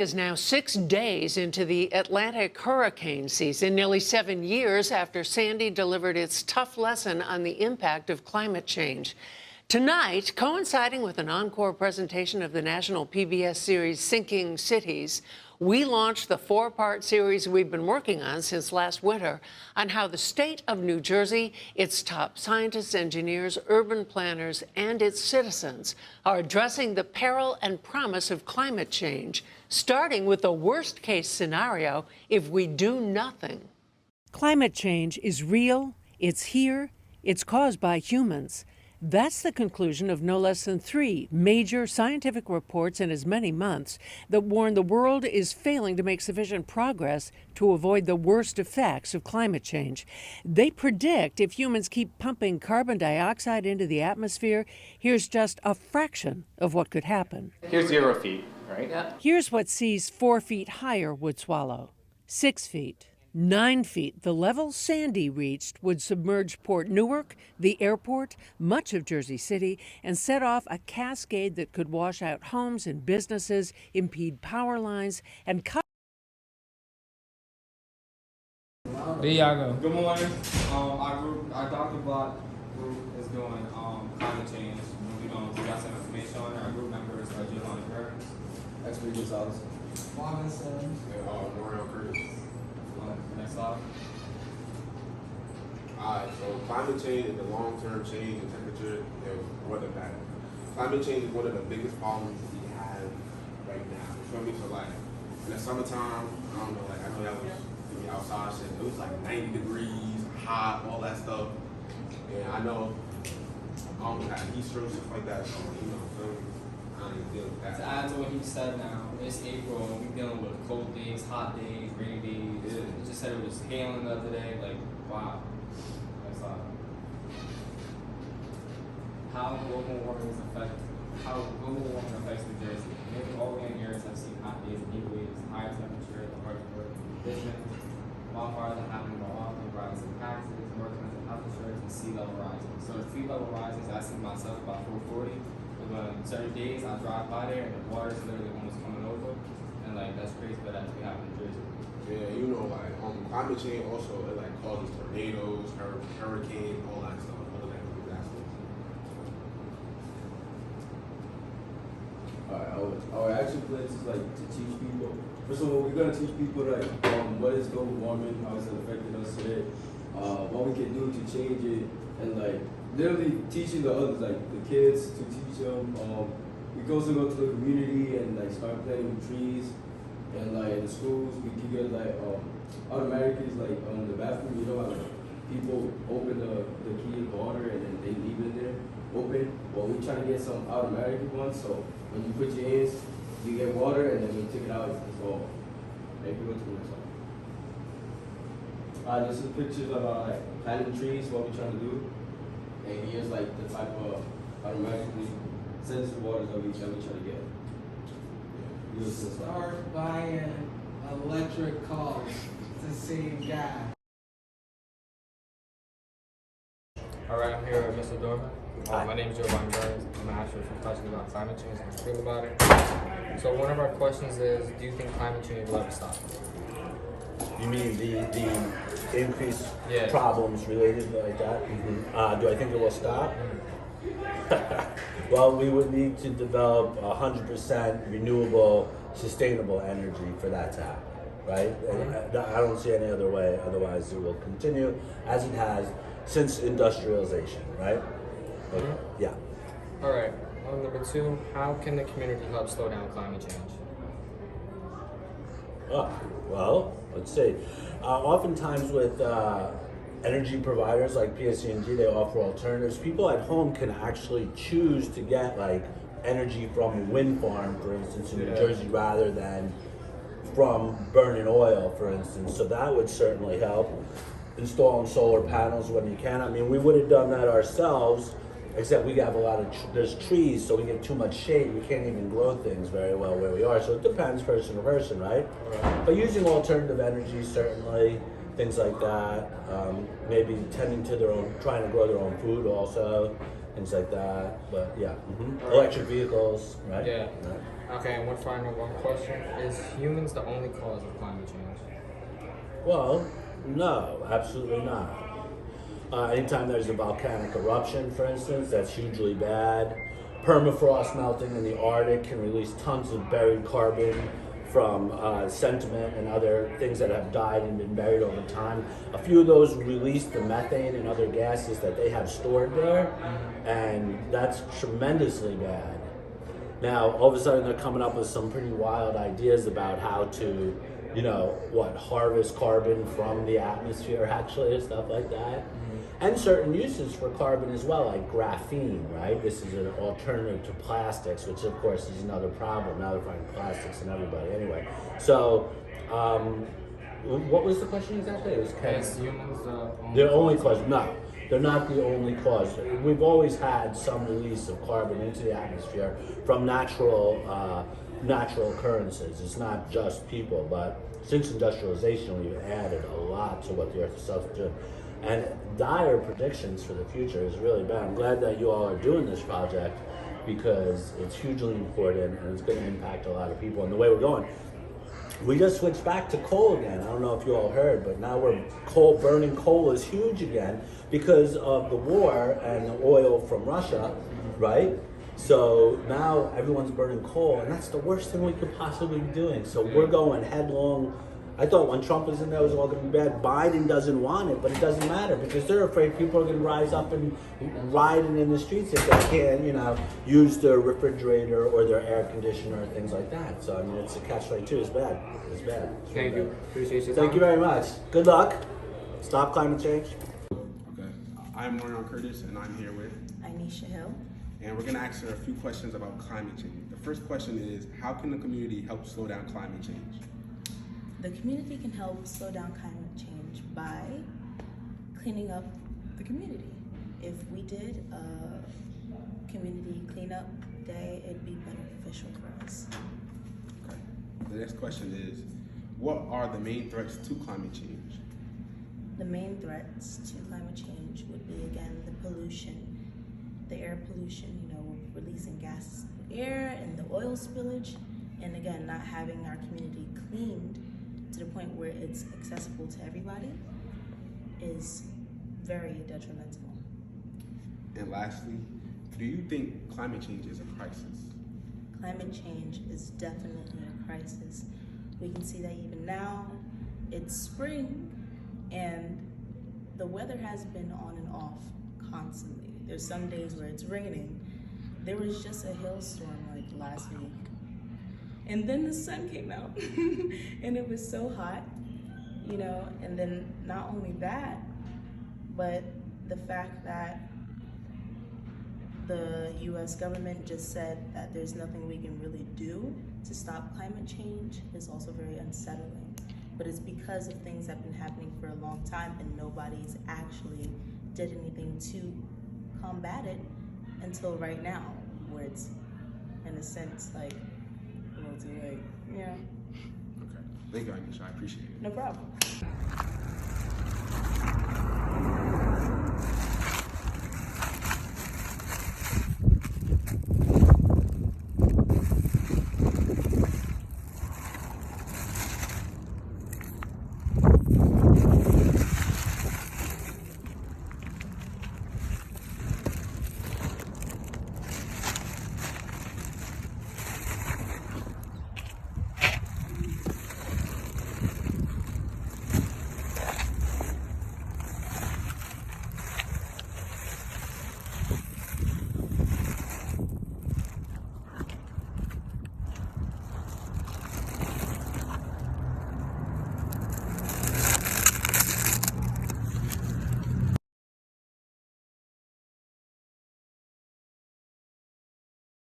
Is now 6 days into the Atlantic hurricane season, nearly 7 years after Sandy delivered its tough lesson on the impact of climate change. Tonight, coinciding with an encore presentation of the national PBS series Sinking Cities, we launched the four-part series we've been working on since last winter on how the state of New Jersey, its top scientists, engineers, urban planners, and its citizens are addressing the peril and promise of climate change, starting with the worst-case scenario if we do nothing. Climate change is real, it's here, it's caused by humans. That's the conclusion of no less than 3 major scientific reports in as many months that warn the world is failing to make sufficient progress to avoid the worst effects of climate change. They predict if humans keep pumping carbon dioxide into the atmosphere, here's just a fraction of what could happen. Here's 0 feet, right? Yeah. Here's what seas 4 feet higher would swallow. 6 feet. 9 feet, the level Sandy reached, would submerge Port Newark, the airport, much of Jersey City, and set off a cascade that could wash out homes and businesses, impede power lines, and cut. There y'all go. Good morning. Our Dr. Block group is doing climate change. We got some information on it. Our group members are Giovanni Burns, X-Ray Gonzalez, Marvin Sims, and Mario Curtis. Next slide. Alright, so climate change and the long-term change in temperature and weather patterns. Climate change is one of the biggest problems we have right now. You feel me? So like in the summertime, I don't know, like I know that was outside shit. It was like 90 degrees, hot, all that stuff. And I know I almost had heat strokes, stuff like that. So you know, feel me? I ain't dealing with that. To add to what he said now, it's April and we're dealing with cold days, hot days, rainy days. Yeah. It just said it was hailing the other day. Like, wow. That's odd. How global warming affects New Jersey. Nearly all land areas have seen hot days and heat waves, higher temperature, the harsh work conditions, wildfires that happen more often, rising taxes, more expensive health insurance, and sea level rising. So if sea level rises, I see myself about 440. Certain days I drive by there and the water's literally almost coming over, and like that's crazy, but that's what happened in Jersey. Yeah, you know, like climate change also it like causes tornadoes, hurricanes, all that stuff, all that disasters. Our action plans is like to teach people. First of all, we're gonna teach people like what is global warming, how it's affecting us today, what we can do to change it, and like literally teaching the others, like the kids, to teach them. We can also go to the community and like start planting trees, and like in the schools we can get like automatic is like the bathroom. You know how like, people open the key of water and then they leave it there open. Well, we try to get some automatic ones, so when you put your hands, you get water, and then when you take it out, it's all. Maybe go to the next one. This is pictures of like planting trees. What we're trying to do. And here's like the type of automatically sensitive waters that we try to get. Start buying electric cars to save gas. Alright, I'm here with Mr. Dorman. My name is Giovanni Burns. I'm an actual professional about climate change and I feel about it. So one of our questions is, do you think climate change will ever stop? You mean the increased Yeah. problems related like that? Do I think it will stop? Well, we would need to develop 100% renewable, sustainable energy for that to happen, right? And I don't see any other way. Otherwise, it will continue as it has since industrialization, right? Okay. Yeah. Alright, number 2, how can the community help slow down climate change? Well, let's see. Oftentimes with energy providers like PSE&G, they offer alternatives. People at home can actually choose to get like energy from a wind farm, for instance, in New Jersey, rather than from burning oil, for instance. So that would certainly help. Installing solar panels when you can. I mean, we would have done that ourselves, except we have a lot of, there's trees, so we get too much shade. We can't even grow things very well where we are. So it depends person to person, right? But using alternative energy, certainly, things like that. Maybe tending to their own, trying to grow their own food also, things like that. But yeah, electric vehicles, right? Yeah. Right. Okay, and one question. Is humans the only cause of climate change? Well, no, absolutely not. Anytime there's a volcanic eruption, for instance, that's hugely bad. Permafrost melting in the Arctic can release tons of buried carbon from sediment and other things that have died and been buried over time. A few of those release the methane and other gases that they have stored there, and that's tremendously bad. Now, all of a sudden, they're coming up with some pretty wild ideas about how to, harvest carbon from the atmosphere, actually, and stuff like that. And certain uses for carbon as well, like graphene, right? This is an alternative to plastics, which of course is another problem. Now they're finding plastics in everybody. Anyway, so what was the question exactly? It was Is humans the only cause? No, they're not the only cause. We've always had some release of carbon into the atmosphere from natural occurrences. It's not just people, but since industrialization, we've added a lot to what the Earth itself is doing. And dire predictions for the future is really bad. I'm glad that you all are doing this project because it's hugely important and it's going to impact a lot of people. And the way we're going, we just switched back to coal again. I don't know if you all heard, but now burning coal is huge again because of the war and the oil from Russia, right? So now everyone's burning coal, and that's the worst thing we could possibly be doing. So we're going headlong. I thought when Trump was in there, it was all going to be bad. Biden doesn't want it, but it doesn't matter because they're afraid people are going to rise up and rioting in the streets if they can't, use their refrigerator or their air conditioner or things like that. So, I mean, it's a catch-22. It's bad. It's bad. It's Thank really you. bad. Appreciate your Thank time. you very much. Good luck. Stop climate change. Okay. I'm Marion Curtis, and I'm here with, Anisha Hill. and we're going to answer a few questions about climate change. The first question is, how can the community help slow down climate change? The community can help slow down climate change by cleaning up the community. If we did a community cleanup day, it'd be beneficial for us. Okay. The next question is, what are the main threats to climate change? The main threats to climate change would be, again, the pollution, the air pollution, releasing gases in the air and the oil spillage, and again, not having our community cleaned to the point where it's accessible to everybody is very detrimental. And lastly, do you think climate change is a crisis? Climate change is definitely a crisis. We can see that even now. It's spring and the weather has been on and off constantly. There's some days where it's raining. There was just a hailstorm like last week. And then the sun came out and it was so hot, and then not only that, but the fact that the US government just said that there's nothing we can really do to stop climate change is also very unsettling. But it's because of things that have been happening for a long time and nobody's actually did anything to combat it until right now, where it's, in a sense, like, a little too late. Yeah. Okay. Thank you, Anisha. I appreciate it. No problem.